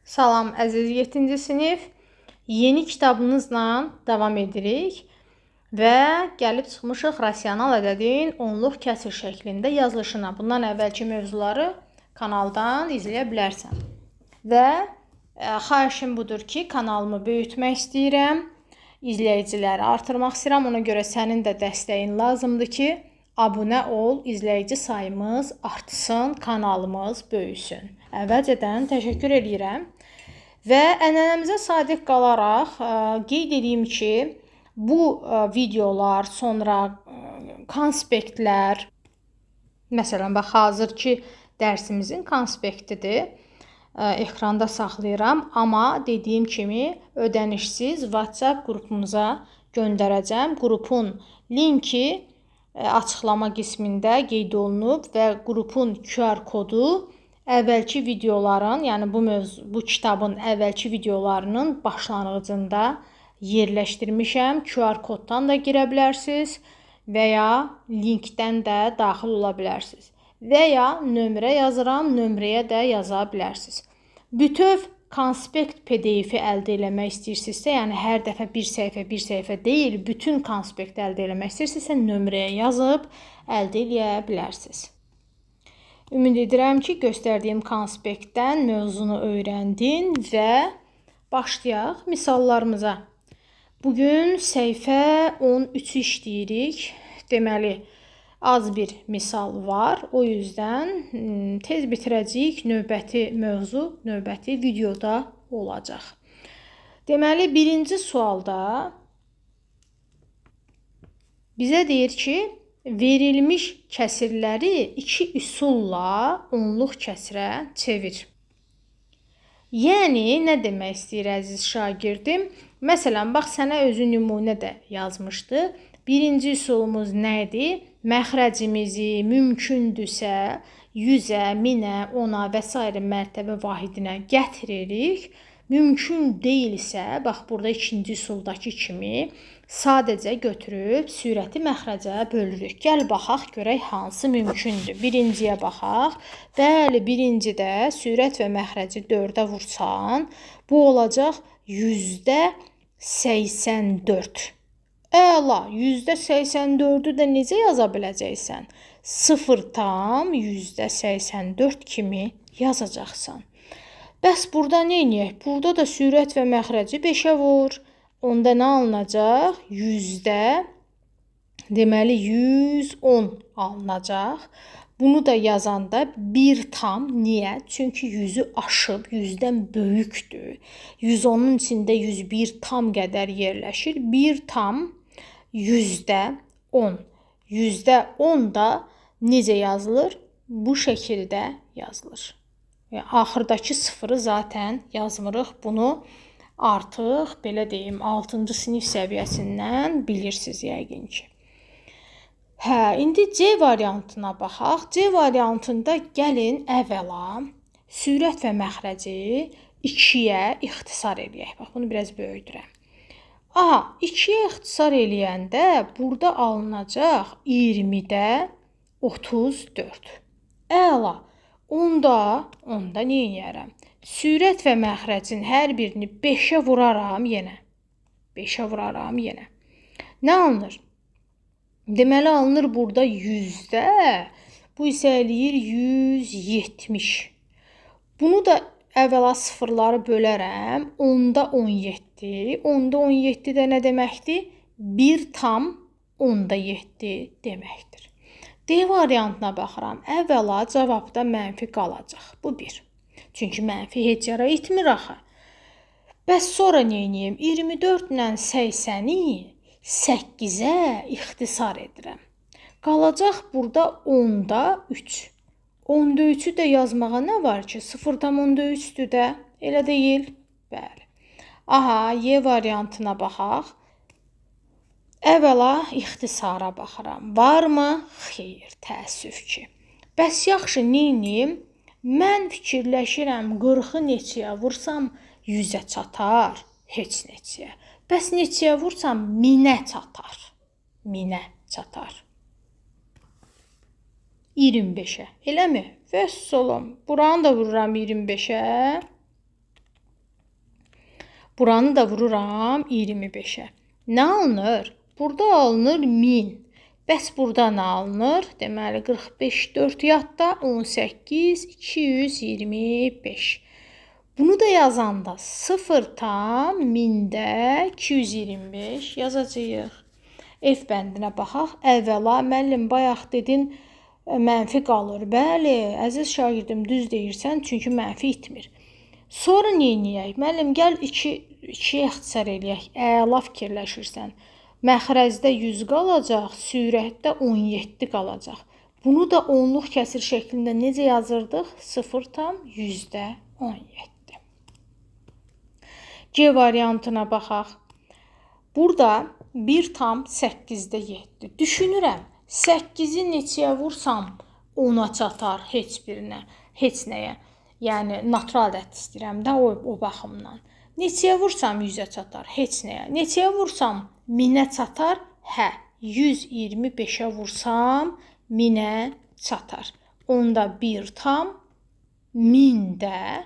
Salam əziz 7-ci sinif. Yeni kitabımızla davam edirik və gəlib çıxmışıq rasional ədədin onluq kəsir şəklində yazılışına. Bundan əvvəlki mövzuları kanaldan izləyə bilərsən. Və xahişim budur ki, kanalımı böyütmək istəyirəm, izləyiciləri artırmaq istəyirəm. Ona görə sənin də dəstəyin lazımdır ki, abunə ol, izləyici sayımız artsın, kanalımız böyüsün. Əvvəlcədən təşəkkür edirəm. Və ənənəmizə sadiq qalaraq qeyd edeyim ki, bu videolar, sonra konspektlər, məsələn, bax, hazırki dərsimizin konspektidir. Ekranda saxlayıram, amma dediyim kimi ödənişsiz WhatsApp qrupumuza göndərəcəm. Qrupun linki açıqlama qismində qeyd olunub və qrupun QR kodu əvvəlki videoların, yəni bu kitabın əvvəlki videolarının başlanğıcında yerləşdirmişəm. QR koddan da girə bilərsiniz və ya linkdən də daxil ola bilərsiniz. Və ya nömrə yazıram, nömrəyə də yaza bilərsiniz. Bütöv konspekt PDF-i əldə eləmək istəyirsinizsə, yəni hər dəfə bir səhifə deyil, bütün konspekt əldə eləmək istəyirsinizsə, nömrəyə yazıb əldə eləyə bilərsiniz. Ümid edirəm ki, göstərdiyim konspektdən mövzunu öyrəndin və başlayaq misallarımıza. Bugün səhifə 13-ü işləyirik. Deməli, az bir misal var. O yüzden tez bitirəcəyik. Növbəti mövzu, növbəti videoda olacaq. Deməli, birinci sualda bizə deyir ki, verilmiş kəsirləri iki üsulla onluq kəsirə çevir. Yəni, nə demək istəyir əziz şagirdim? Məsələn, bax, sənə özü nümunə də yazmışdı. Birinci üsulumuz nə idi? Məxrəcimizi mümkündürsə 100-ə, 1000-ə, 10-a və s. mərtəbə vahidinə gətiririk. Mümkün deyilsə, bax, burada ikinci üsuldakı kimi sadəcə götürüb sürəti məxrəcə bölürük. Gəl baxaq, görək hansı mümkündür. Birinciyə baxaq. Bəli, birincidə sürət və məxrəci 4-ə vursan, bu olacaq %84. Əla, %84-ü də necə yaza biləcəksən? 0,84 kimi yazacaqsan. Bəs burada nə edək? Burada da sürət və məxrəci 5-ə vur. Onda nə alınacaq? Deməli 110 alınacaq. Bunu da yazanda 1 tam. Niyə? Çünki 100-ü aşıb, 100-dən böyükdür. 110-un içində 101 tam qədər yerləşir. 1 tam %10. %10 da necə yazılır? Bu şəkildə yazılır. Axırdakı sıfırı zaten yazmırıq. Bunu artıq, belə deyim, 6-cı sinif səviyyəsindən bilirsiniz yəqin ki. İndi C variantına baxaq. C variantında gəlin əvvəla sürət və məxrəci 2-yə ixtisar eləyək. Bax, bunu biraz böyüdürəm. 2-yə ixtisar eləyəndə burada alınacaq 20-də 34. Əla. Onda nə edərəm? Sürət və məxrəcin hər birini 5-ə vuraram yenə. 5-ə vuraram yenə. Nə alınır? Deməli, alınır burada 100-də. Bu isə eləyir 170. Bunu da əvvəla sıfırları bölərəm. 10-da 17. 10-da 17 də nə deməkdir? 1,7 deməkdir. D variantına baxıram. Əvvəla cavabda mənfi qalacaq. Bu 1. Çünki mənfi heç yara itmir axı. Bəs sonra nə edeyim? 24 ilə 80-i 8-ə ixtisar edirəm. Qalacaq burada 10-da 3. 10-da 3-ü də yazmağa nə var ki? 0,3-dür də. Elə deyil? Bəli. Y variantına baxaq. Əvvəla ixtisara baxıram. Varmı? Xeyr, təəssüf ki. Bəs yaxşı, nə edeyim? Mən fikirləşirəm 40-ı neçəyə vursam 100-ə çatar? Heç neçəyə. Bəs neçəyə vursam 1000-ə çatar? 1000-ə çatar. 25-ə. Eləmi? Vəssalam. Buranı da vururam 25-ə. Buranı da vururam 25-ə. Nə alınır? Burada alınır 1000. Bəs burada nə alınır? Deməli 45 4 yadda 18 225. Bunu da yazanda 0 tam 1000-də 225 yazacağıq. F bəndinə baxaq. Əvvəla müəllim bayaq dedin mənfi qalır. Bəli, əziz şagirdim düz deyirsən, çünki mənfi itmir. Sonra nə edək? Müəllim gəl 2-yə ixtisar eləyək. Əla fikirləşirsən. Məxrəcdə 100 qalacaq, sürətdə 17 qalacaq. Bunu da onluq kəsir şəklində necə yazırdıq? 0 tam 100-də 17. C variantına baxaq. Burada 1 tam 8-də 7. Düşünürəm, 8-i neçəyə vursam 10-a çatar heç birinə, heç nəyə. Yəni, natural ədəd istəyirəm də o baxımdan. Neçəyə vursam 100-ə çatar, heç nəyə. Neçəyə vursam 1000-ə çatar, hə, 125-ə vursam 1000-ə çatar. Onda 1 tam 1000-də,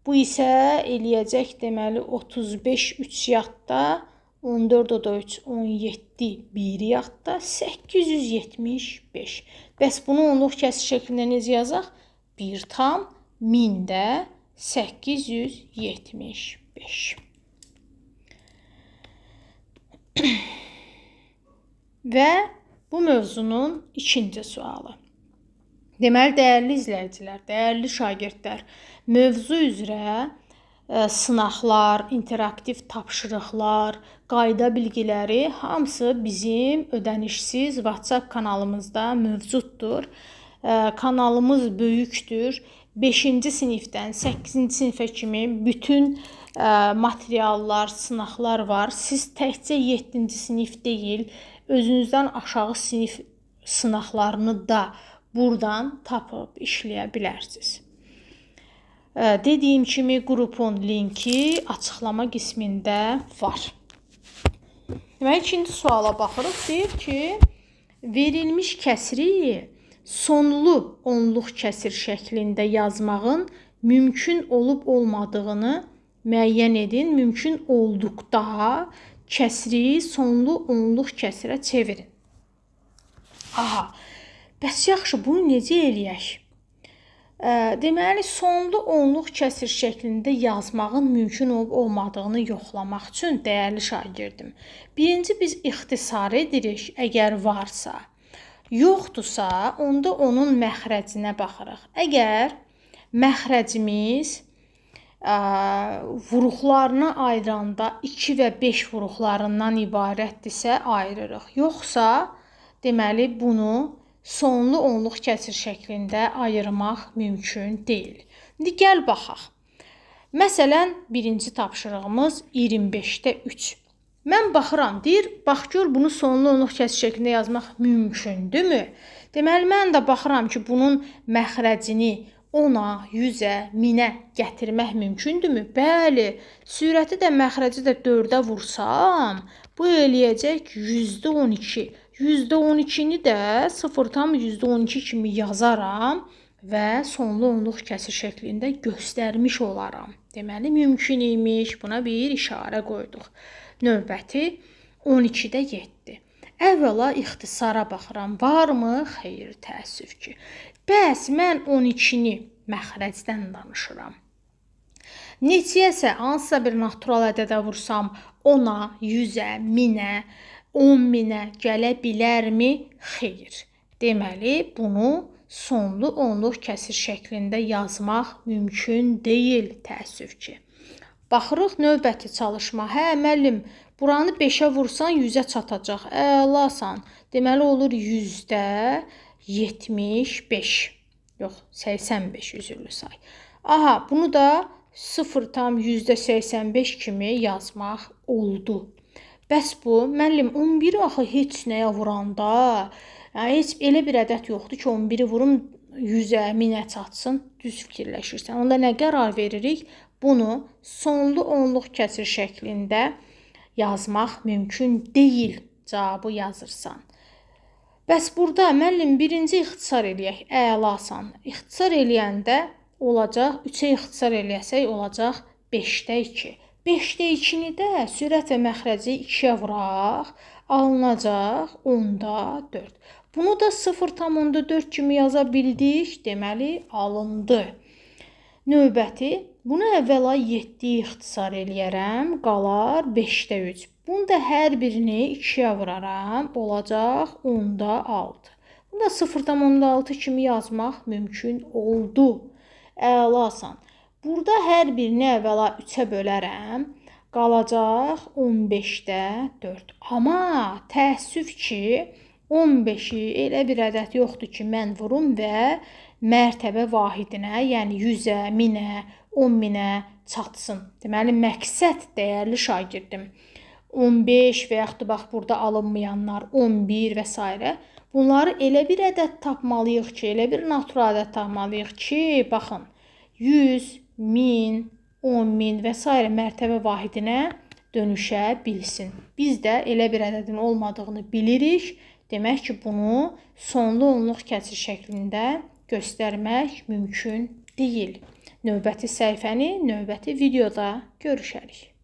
bu isə eləyəcək deməli 35 3 yadda, 14 o da 3, 17 1 yadda, 875. Bəs bunu onluq kəsir şəklində necə yazaq? 1 tam 1000-də 875. Və bu mövzunun ikinci sualı. Deməli, dəyərli izləyicilər, dəyərli şagirdlər, mövzu üzrə sınaqlar, interaktiv tapşırıqlar, qayda bilgiləri hamısı bizim ödənişsiz WhatsApp kanalımızda mövcuddur. Kanalımız böyükdür. 5-ci sinifdən 8-ci sinifə kimi bütün materiallar, sınaqlar var. Siz təkcə 7-ci sinif deyil, özünüzdən aşağı sinif sınaqlarını da buradan tapıb işləyə bilərsiniz. Dediyim kimi qrupun linki açıqlama qismində var. Deməli, ikinci suala baxırıq. Deyir ki, verilmiş kəsiri sonlu onluq kəsir şəklində yazmağın mümkün olub olmadığını müəyyən edin. Mümkün olduqda kəsiri sonlu onluq kəsirə çevirin. Aha, bəs yaxşı, bunu necə eləyək? Deməli, sonlu onluq kəsir şəklində yazmağın mümkün olub olmadığını yoxlamaq üçün, dəyərli şagirdim, birinci biz ixtisar edirik, əgər varsa. Yoxdursa, onda onun məxrəcinə baxırıq. Əgər məxrəcimiz vuruqlarını ayıranda 2 və 5 vuruqlarından ibarətdirsə, ayırırıq. Yoxsa, deməli, bunu sonlu onluq kəsir şəklində ayırmaq mümkün deyil. İndi gəl baxaq. Məsələn, birinci tapşırığımız 25-də 3. Mən baxıram, deyir, bax gör bunu sonlu onluq kəsir şəklində yazmaq mümkündürmü? Deməli, mən də baxıram ki, bunun məxrəcini 10-a, 100-ə, 1000-ə gətirmək mümkündürmü? Bəli, sürəti də məxrəci də 4-ə vursam, bu eləyəcək %12. %12-ni də 0,12 kimi yazaram və sonlu onluq kəsir şəklində göstərmiş olaram. Deməli, mümkün imiş. Buna bir işarə qoyduq. Növbəti 12-də 7. Əvvəla ixtisara baxıram. Varmı? Xeyr, təəssüf ki. Bəs mən 12-ni məxrəcdən danışıram. Neçəyəsə, hansısa bir natural ədədə vursam 10-a, 100-ə, 1000-ə, 10.000-ə gələ bilərmi? Xeyr. Deməli, bunu sonlu onluq kəsir şəklində yazmaq mümkün deyil, təəssüf ki. Baxırıq növbəti çalışma. Hə, müəllim, buranı 5-ə vursan 100-ə çatacaq. Əlasan. Deməli, olur 100-də 75. Yox, 85 üzürlü say. Aha, bunu da 0,85 kimi yazmaq oldu. Bəs bu, müəllim, 11-i axı heç nəyə vuranda, heç elə bir ədəd yoxdur ki, 11-i vurum 100-ə, 1000-ə çatsın, düz fikirləşirsən. Onda nə qərar veririk? Bunu sonlu onluq kəsir şəklində yazmaq mümkün deyil cavabı yazırsan. Bəs burada, müəllim, birinci ixtisar eləyək, əlasan. İxtisar eləyəndə olacaq, 3-ə ixtisar eləyəsək olacaq 5-də 2. 5-də 2-ni də sürət və məxrəci 2-yə vuraq, alınacaq 10-da 4. Bunu da 0,4 kimi yaza bildik, deməli alındı. Növbəti, bunu əvvəla 7-yə ixtisar eləyərəm, qalar 5-də 3. Bunu da hər birini 2-yə vuraram, olacaq 10-da 6. Bunu da 0,6 kimi yazmaq mümkün oldu. Əlasan. Burada hər birini əvvəla 3-ə bölərəm, qalacaq 15-də 4. Amma təəssüf ki, 15-i elə bir ədəd yoxdur ki, mən vurum və mərtəbə vahidinə, yəni 100-ə, 1000-ə, 10.000-ə çatsın. Deməli, məqsəd dəyərli şagirdim. 15 və yaxud da bax, burada alınmayanlar 11 və s. Bunları elə bir ədəd tapmalıyıq ki, elə bir natural ədəd tapmalıyıq ki, baxın, 100, 1000, 10.000 və s. mərtəbə vahidinə dönüşə bilsin. Biz də elə bir ədədin olmadığını bilirik. Demək ki, bunu sonlu onluq kəsir şəklində göstərmək mümkün deyil. Növbəti səhifəni növbəti videoda görüşərik.